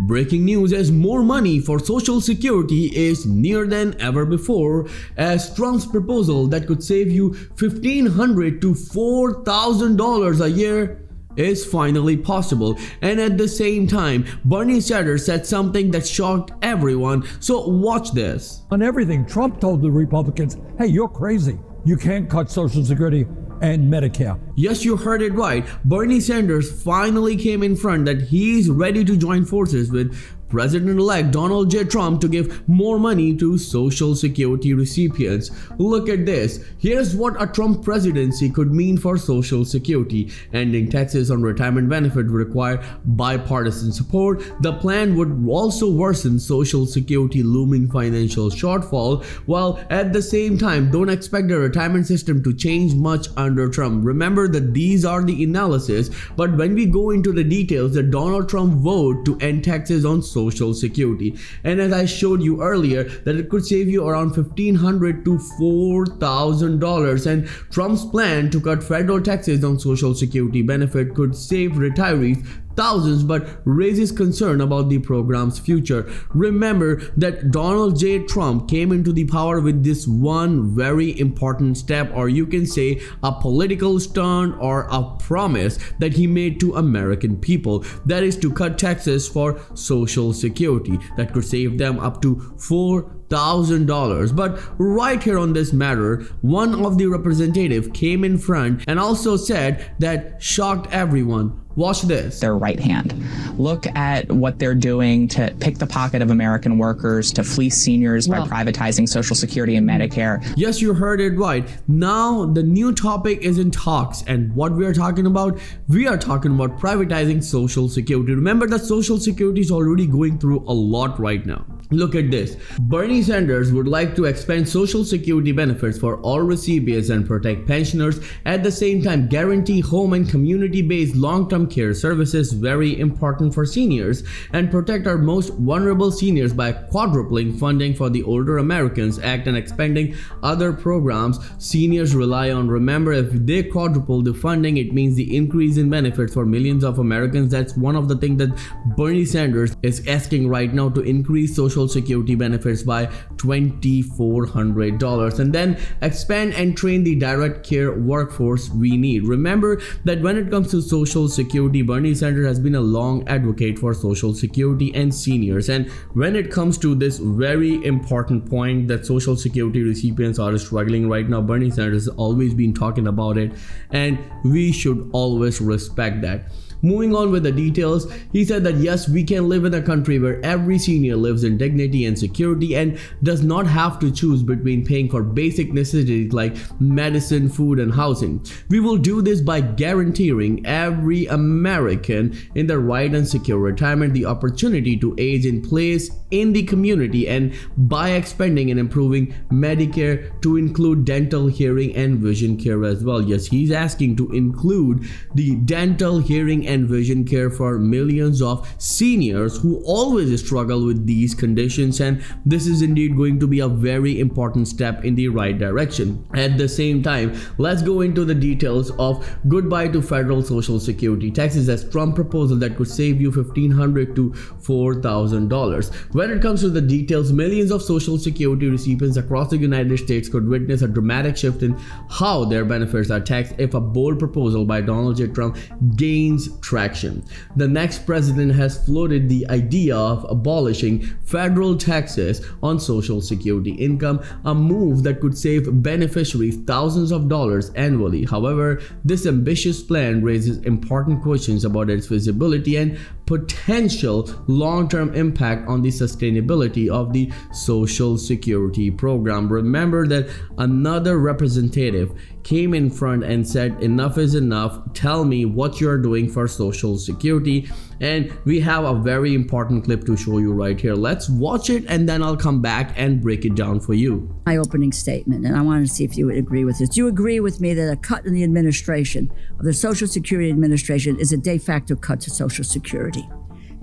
Breaking news as more money for Social Security is near than ever before, as Trump's proposal that could save you $1,500 to $4,000 a year is finally possible. And at the same time, Bernie Sanders said something that shocked everyone. So watch this. On everything, Trump told the Republicans, hey, you're crazy. You can't cut Social Security and Medicare. Yes, you heard it right. Bernie Sanders finally came in front that he's ready to join forces with President-elect Donald J. Trump to give more money to Social Security recipients. Look at this. Here's what a Trump presidency could mean for Social Security. Ending taxes on retirement benefit would require bipartisan support. The plan would also worsen Social Security looming financial shortfall, while at the same time, don't expect the retirement system to change much under Trump. Remember that these are the analysis, but when we go into the details, the Donald Trump vote to end taxes on Social Security, and as I showed you earlier, that it could save you around $1,500 to $4,000, and Trump's plan to cut federal taxes on Social Security benefit could save retirees thousands, but raises concern about the program's future. Remember that Donald J. Trump came into the power with this one very important step, or you can say a political stunt or a promise that he made to American people, that is to cut taxes for Social Security that could save them up to $4,000. But right here on this matter, one of the representatives came in front and also said that shocked everyone. Watch this. Their right hand. Look at what they're doing to pick the pocket of American workers, to fleece seniors by privatizing Social Security and Medicare. Yes, you heard it right. Now the new topic is in talks, and what we are talking about? We are talking about privatizing Social Security. Remember that Social Security is already going through a lot right now. Look at this. Bernie Sanders would like to expand Social Security benefits for all recipients and protect pensioners. At the same time, guarantee home and community-based long-term care services, very important for seniors, and protect our most vulnerable seniors by quadrupling funding for the Older Americans Act and expanding other programs seniors rely on. Remember, if they quadruple the funding, it means the increase in benefits for millions of Americans. That's one of the things that Bernie Sanders is asking right now, to increase Social Security benefits by $2,400 and then expand and train the direct care workforce we need. Remember that when it comes to Social Security, Bernie Sanders has been a long advocate for Social Security and seniors, and when it comes to this very important point that Social Security recipients are struggling right now, Bernie Sanders has always been talking about it, and we should always respect that. Moving on with the details, he said that yes, we can live in a country where every senior lives in dignity and security and does not have to choose between paying for basic necessities like medicine, food, and housing. We will do this by guaranteeing every American in the right and secure retirement the opportunity to age in place in the community, and by expanding and improving Medicare to include dental, hearing, and vision care as well. Yes, he's asking to include the dental, hearing, and vision care for millions of seniors who always struggle with these conditions, and this is indeed going to be a very important step in the right direction. At the same time, let's go into the details of goodbye to federal Social Security taxes as Trump proposal that could save you $1,500 to $4,000. When it comes to the details, millions of Social Security recipients across the United States could witness a dramatic shift in how their benefits are taxed if a bold proposal by Donald J. Trump gains traction. The next president has floated the idea of abolishing federal taxes on Social Security income, a move that could save beneficiaries thousands of dollars annually. However, this ambitious plan raises important questions about its feasibility and potential long-term impact on the sustainability of the Social Security program. Remember that another representative came in front and said, enough is enough, tell me what you're doing for Social Security, and we have a very important clip to show you right here. Let's watch it and then I'll come back and break it down for you. My opening statement, and I wanted to see if you would agree with this. Do you agree with me that a cut in the administration of the Social Security Administration is a de facto cut to Social Security?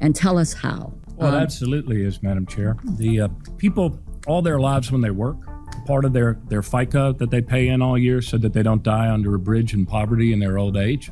And tell us how. Well, it absolutely is, Madam Chair. The people, all their lives when they work, part of their FICA that they pay in all year so that they don't die under a bridge in poverty in their old age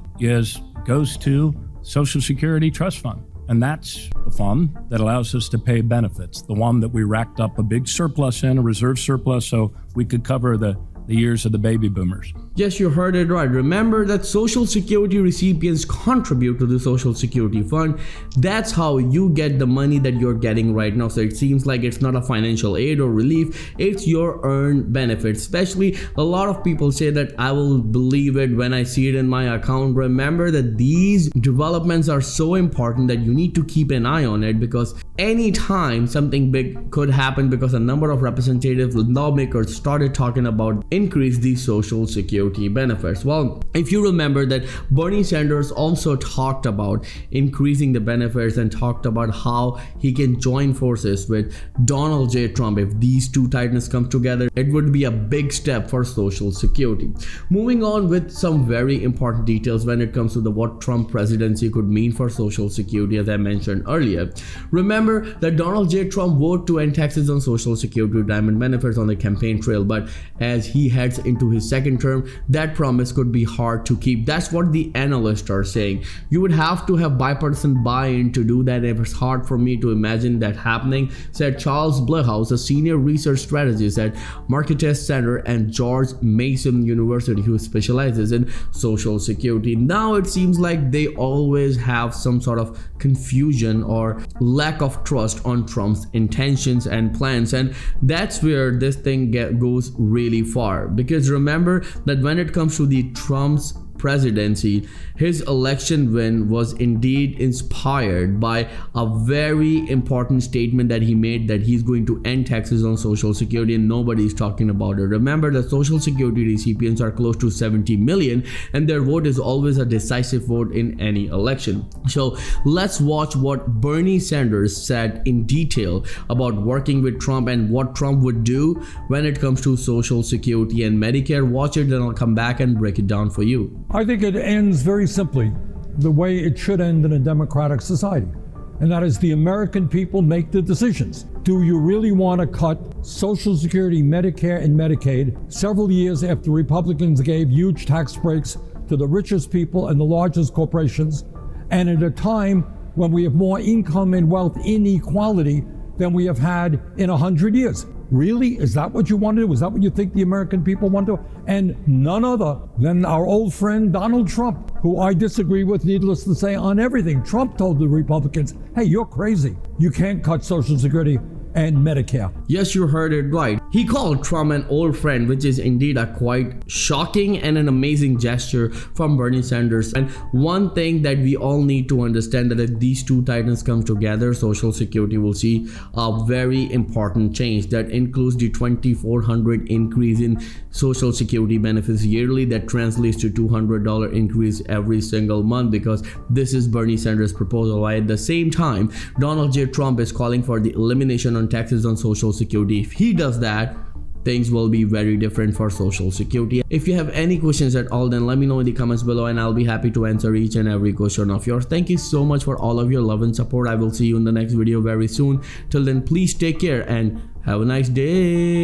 goes to Social Security Trust Fund. And that's the fund that allows us to pay benefits, the one that we racked up a big surplus in, a reserve surplus, so we could cover the years of the baby boomers. Yes, you heard it right. Remember that Social Security recipients contribute to the Social Security Fund. That's how you get the money that you're getting right now. So it seems like it's not a financial aid or relief, it's your earned benefit. Especially a lot of people say that I will believe it when I see it in my account. Remember that these developments are so important that you need to keep an eye on it, because anytime something big could happen, because a number of representatives, lawmakers started talking about increase these Social Security benefits. Well, if you remember that Bernie Sanders also talked about increasing the benefits and talked about how he can join forces with Donald J. Trump. If these two titans come together, it would be a big step for Social Security. Moving on with some very important details when it comes to what Trump presidency could mean for Social Security, as I mentioned earlier. Remember that Donald J. Trump voted to end taxes on Social Security retirement benefits on the campaign trail, but as he heads into his second term, that promise could be hard to keep. That's what the analysts are saying. You would have to have bipartisan buy-in to do that. It's hard for me to imagine that happening, said Charles Blehaus, a senior research strategist at Marquette Center and George Mason University, who specializes in Social Security. Now it seems like they always have some sort of confusion or lack of trust on Trump's intentions and plans, and that's where this thing goes really far. Because remember that when it comes to the Trump's presidency, his election win was indeed inspired by a very important statement that he made, that he's going to end taxes on Social Security, and nobody's talking about it. Remember that Social Security recipients are close to 70 million, and their vote is always a decisive vote in any election. So let's watch what Bernie Sanders said in detail about working with Trump and what Trump would do when it comes to Social Security and Medicare. Watch it, then I'll come back and break it down for you. I think it ends very simply the way it should end in a democratic society. And that is, the American people make the decisions. Do you really want to cut Social Security, Medicare, and Medicaid several years after Republicans gave huge tax breaks to the richest people and the largest corporations, and at a time when we have more income and wealth inequality than we have had in 100 years? Really? Is that what you want to do? Is that what you think the American people want to do? And none other than our old friend Donald Trump, who I disagree with, needless to say, on everything. Trump told the Republicans, hey, you're crazy. You can't cut Social Security and Medicare. Yes, you heard it right. He called Trump an old friend, which is indeed a quite shocking and an amazing gesture from Bernie Sanders. And one thing that we all need to understand, that if these two titans come together, Social Security will see a very important change that includes the $2,400 increase in Social Security benefits yearly. That translates to $200 increase every single month, because this is Bernie Sanders' proposal. At the same time, Donald J. Trump is calling for the elimination on taxes on Social Security. If he does that, things will be very different for Social Security. If you have any questions at all, then let me know in the comments below, and I'll be happy to answer each and every question of yours. Thank you so much for all of your love and support. I will see you in the next video very soon. Till then, please take care and have a nice day.